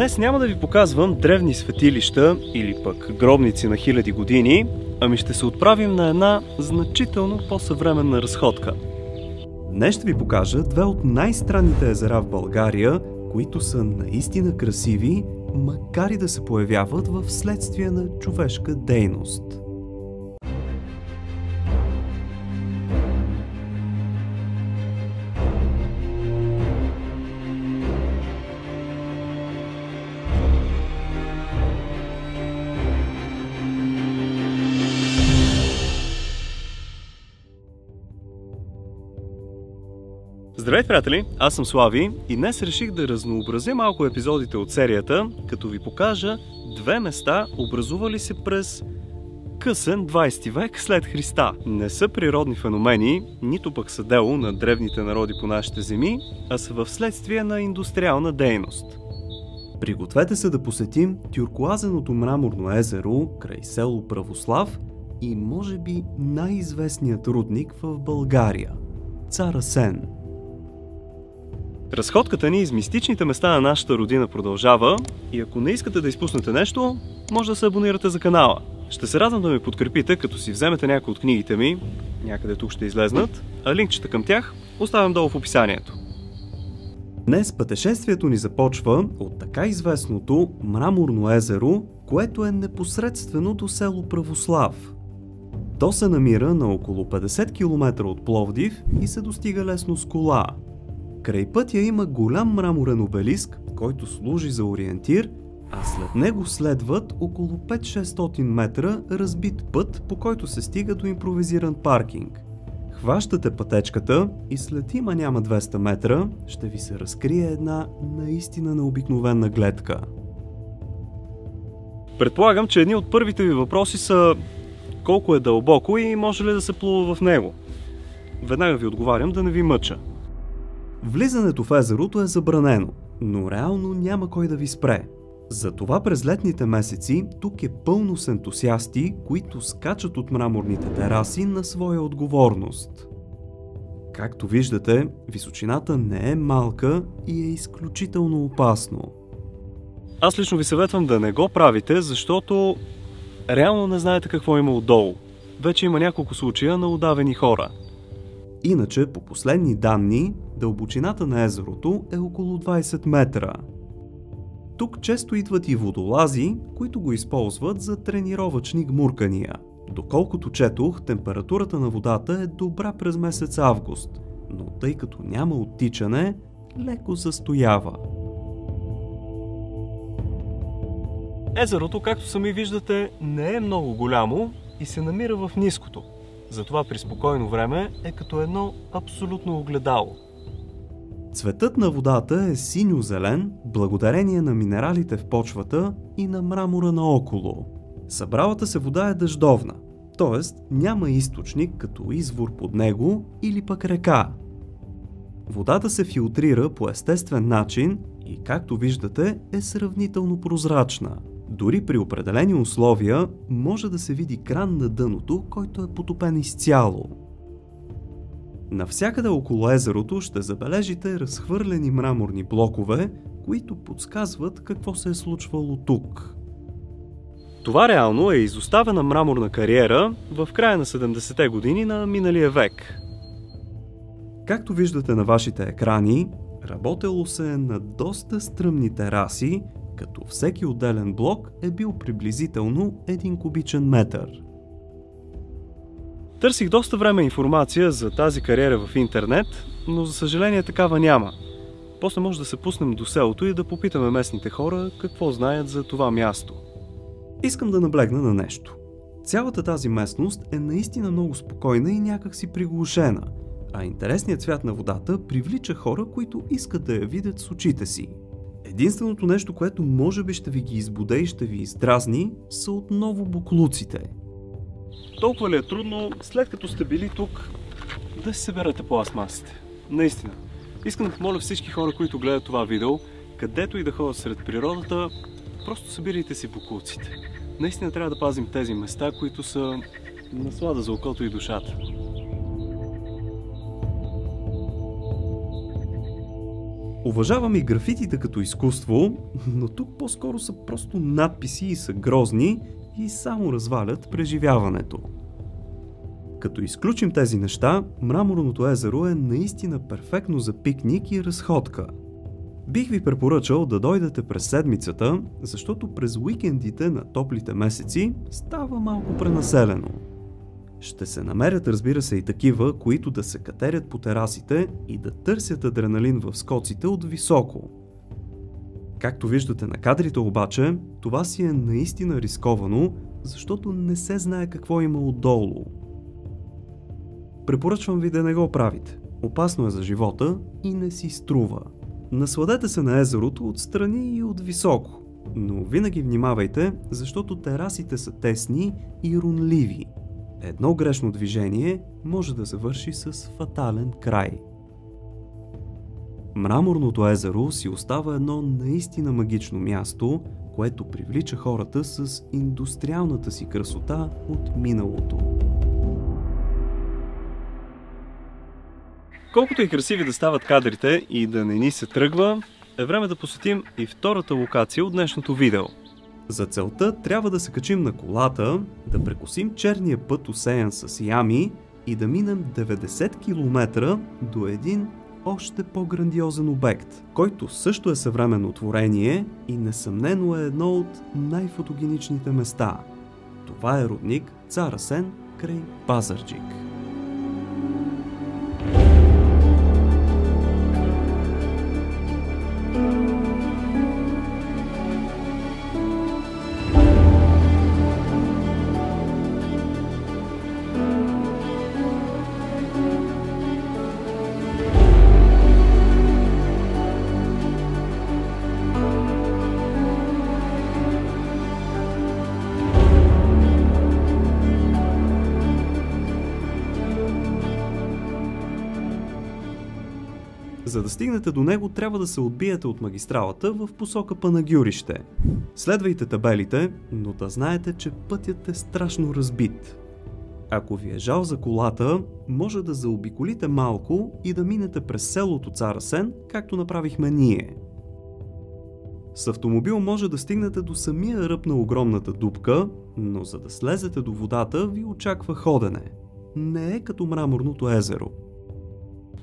Днес няма да ви показвам древни светилища или пък гробници на хиляди години, ами ще се отправим на една значително по-съвременна разходка. Днес ще ви покажа две от най-странните езера в България, които са наистина красиви, макар и да се появяват в следствие на човешка дейност. Здравейте, приятели! Аз съм Слави и днес реших да разнообразя малко епизодите от серията, като ви покажа две места, образували се през късен 20 век след Христа. Не са природни феномени, нито пък са дело на древните народи по нашите земи, а са в следствие на индустриална дейност. Пригответе се да посетим тюркоазеното мраморно езеро край село Православ и може би най-известният рудник в България – Цар Асен. Разходката ни из мистичните места на нашата родина продължава и ако не искате да изпуснете нещо, може да се абонирате за канала. Ще се радвам да ме подкрепите, като си вземете някои от книгите ми, някъде тук ще излезнат, а линкчета към тях оставям долу в описанието. Днес пътешествието ни започва от така известното Мраморно езеро, което е непосредствено до село Православ. То се намира на около 50 км от Пловдив и се достига лесно с кола. Край пътя има голям мраморен обелиск, който служи за ориентир, а след него следват около 5-600 метра разбит път, по който се стига до импровизиран паркинг. Хващате пътечката и след има 200 метра ще ви се разкрие една наистина необикновена гледка. Предполагам, че едни от първите ви въпроси са колко е дълбоко и може ли да се плува в него. Веднага ви отговарям да не ви мъча. Влизането в езерото е забранено, но реално няма кой да ви спре. Затова през летните месеци тук е пълно с ентусиасти, които скачат от мраморните тераси на своя отговорност. Както виждате, височината не е малка и е изключително опасно. Аз лично ви съветвам да не го правите, защото реално не знаете какво има отдолу. Вече има няколко случая на удавени хора. Иначе, по последни данни, дълбочината на езерото е около 20 метра. Тук често идват и водолази, които го използват за тренировъчни гмуркания. Доколкото четох, температурата на водата е добра през месец август, но тъй като няма оттичане, леко застоява. Езерото, както сами виждате, не е много голямо и се намира в ниското. Затова при спокойно време е като едно абсолютно огледало. Цветът на водата е синьо-зелен, благодарение на минералите в почвата и на мрамора наоколо. Събралата се вода е дъждовна, т.е. няма източник като извор под него или пък река. Водата се филтрира по естествен начин и, както виждате, е сравнително прозрачна. Дори при определени условия може да се види кран на дъното, който е потопен изцяло. Навсякъде около езерото ще забележите разхвърлени мраморни блокове, които подсказват какво се е случвало тук. Това реално е изоставена мраморна кариера в края на 70-те години на миналия век. Както виждате на вашите екрани, работело се е на доста стръмни тераси, като всеки отделен блок е бил приблизително 1 кубичен метър. Търсих доста време информация за тази кариера в интернет, но за съжаление такава няма. После може да се пуснем до селото и да попитаме местните хора какво знаят за това място. Искам да наблегна на нещо. Цялата тази местност е наистина много спокойна и някак си приглушена, а интересният цвят на водата привлича хора, които искат да я видят с очите си. Единственото нещо, което може би ще ви ги избуде и ще ви издразни, са отново боклуците. Толкова ли е трудно, след като сте били тук, да се съберете пластмасите? Наистина. Искам да помоля всички хора, които гледат това видео, където и да ходят сред природата, просто събирайте си боклуците. Наистина трябва да пазим тези места, които са наслада за окото и душата. Уважавам и графитите като изкуство, но тук по-скоро са просто надписи и са грозни и само развалят преживяването. Като изключим тези неща, Мраморното езеро е наистина перфектно за пикник и разходка. Бих ви препоръчал да дойдете през седмицата, защото през уикендите на топлите месеци става малко пренаселено. Ще се намерят, разбира се, и такива, които да се катерят по терасите и да търсят адреналин в скоците от високо. Както виждате на кадрите обаче, това си е наистина рисковано, защото не се знае какво има отдолу. Препоръчвам ви да не го правите. Опасно е за живота и не си струва. Насладете се на езерото отстрани и от високо, но винаги внимавайте, защото терасите са тесни и рунливи. Едно грешно движение може да завърши с фатален край. Мраморното езеро си остава едно наистина магично място, което привлича хората с индустриалната си красота от миналото. Колкото и красиви да стават кадрите и да не ни се тръгва, е време да посетим и втората локация от днешното видео. За целта трябва да се качим на колата, да прекосим черния път, осеян с ями, и да минем 90 км до един още по-грандиозен обект, който също е съвременно творение и несъмнено е едно от най-фотогеничните места. Това е рудник Цар Асен край Пазарджик. За да стигнете до него, трябва да се отбиете от магистралата в посока Панагюрище. Следвайте табелите, но да знаете, че пътят е страшно разбит. Ако ви е жал за колата, може да заобиколите малко и да минете през селото Цар Асен, както направихме ние. С автомобил може да стигнете до самия ръб на огромната дупка, но за да слезете до водата ви очаква ходене. Не е като Мраморното езеро.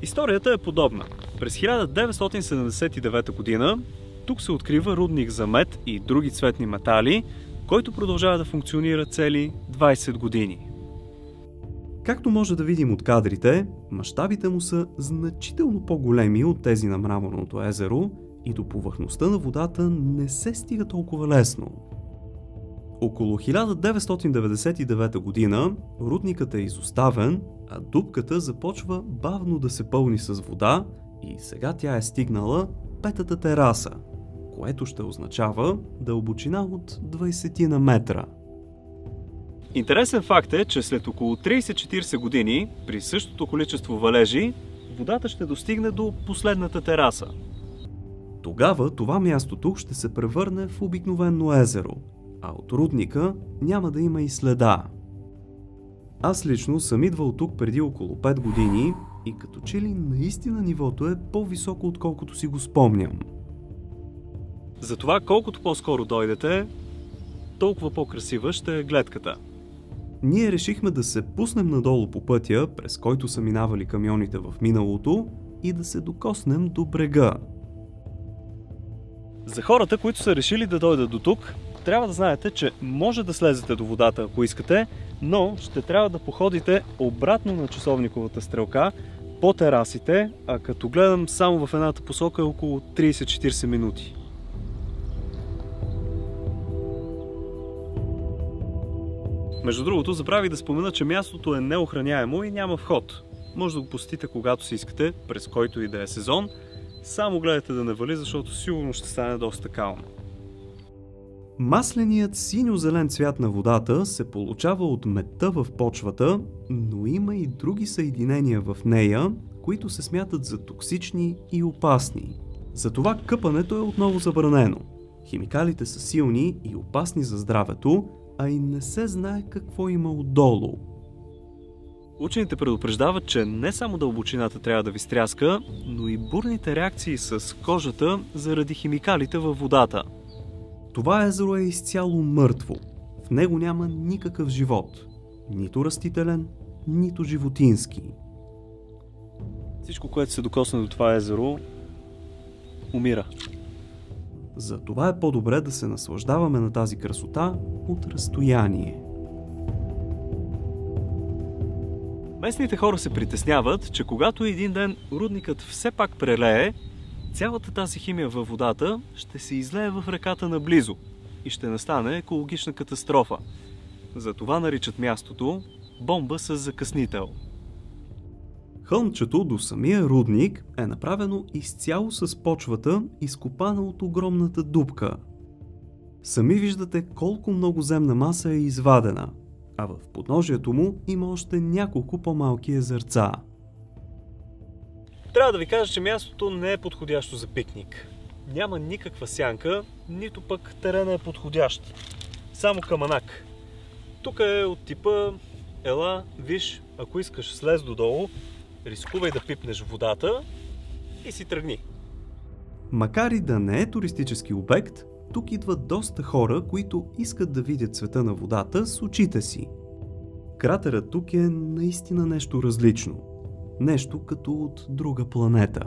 Историята е подобна. През 1979 година тук се открива рудник за мед и други цветни метали, който продължава да функционира цели 20 години. Както може да видим от кадрите, мащабите му са значително по-големи от тези на Мраморното езеро и до повърхността на водата не се стига толкова лесно. Около 1999 година рудникът е изоставен, а дупката започва бавно да се пълни с вода и сега тя е стигнала петата тераса, което ще означава дълбочина от 20 на метра. Интересен факт е, че след около 30-40 години, при същото количество валежи, водата ще достигне до последната тераса. Тогава това място тук ще се превърне в обикновено езеро, а от рудника няма да има и следа. Аз лично съм идвал тук преди около 5 години и като че ли наистина нивото е по-високо, отколкото си го спомням. Затова колкото по-скоро дойдете, толкова по-красива ще е гледката. Ние решихме да се пуснем надолу по пътя, през който са минавали камионите в миналото, и да се докоснем до брега. За хората, които са решили да дойдат до тук, трябва да знаете, че може да слезете до водата, ако искате, но ще трябва да походите обратно на часовниковата стрелка по терасите, а като гледам само в едната посока е около 30-40 минути. Между другото, забравих да спомена, че мястото е неохраняемо и няма вход. Може да го посетите когато си искате, през който и да е сезон. Само гледайте да не вали, защото сигурно ще стане доста кално. Масленият синьо-зелен цвят на водата се получава от медта в почвата, но има и други съединения в нея, които се смятат за токсични и опасни. Затова къпането е отново забранено. Химикалите са силни и опасни за здравето, а и не се знае какво има отдолу. Учените предупреждават, че не само дълбочината трябва да ви стряска, но и бурните реакции с кожата заради химикалите във водата. Това езеро е изцяло мъртво. В него няма никакъв живот. Нито растителен, нито животински. Всичко, което се докосне до това езеро, умира. Затова е по-добре да се наслаждаваме на тази красота от разстояние. Местните хора се притесняват, че когато един ден рудникът все пак прелее, цялата тази химия във водата ще се излее в реката наблизо и ще настане екологична катастрофа. Затова наричат мястото бомба с закъснител. Хълмчето до самия рудник е направено изцяло с почвата, изкопана от огромната дупка. Сами виждате колко много земна маса е извадена, а в подножието му има още няколко по-малки езерца. Трябва да ви кажа, че мястото не е подходящо за пикник. Няма никаква сянка, нито пък терена е подходящ. Само каманак. Тук е от типа ела, виж, ако искаш слез додолу, рискувай да пипнеш водата и си тръгни. Макар и да не е туристически обект, тук идват доста хора, които искат да видят света на водата с очите си. Кратерът тук е наистина нещо различно. Нещо като от друга планета.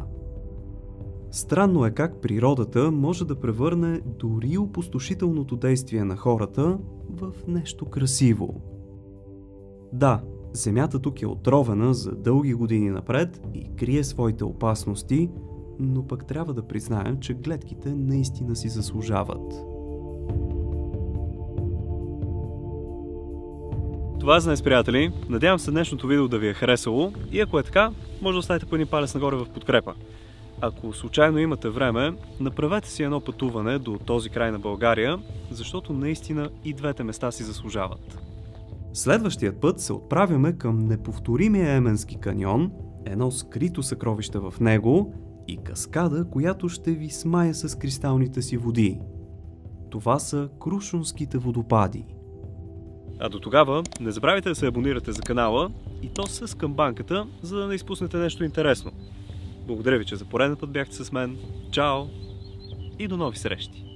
Странно е как природата може да превърне дори опустошителното действие на хората в нещо красиво. Да, земята тук е отровена за дълги години напред и крие своите опасности, но пък трябва да признаем, че гледките наистина си заслужават. Това е за днес, приятели. Надявам се днешното видео да ви е харесало и ако е така, може да оставите по един палец нагоре в подкрепа. Ако случайно имате време, направете си едно пътуване до този край на България, защото наистина и двете места си заслужават. Следващият път се отправяме към неповторимия Еменски каньон, едно скрито съкровище в него и каскада, която ще ви смае с кристалните си води. Това са Крушунските водопади. А до тогава не забравяйте да се абонирате за канала и то с камбанката, за да не изпуснете нещо интересно. Благодаря ви, че за пореден път бяхте с мен. Чао и до нови срещи!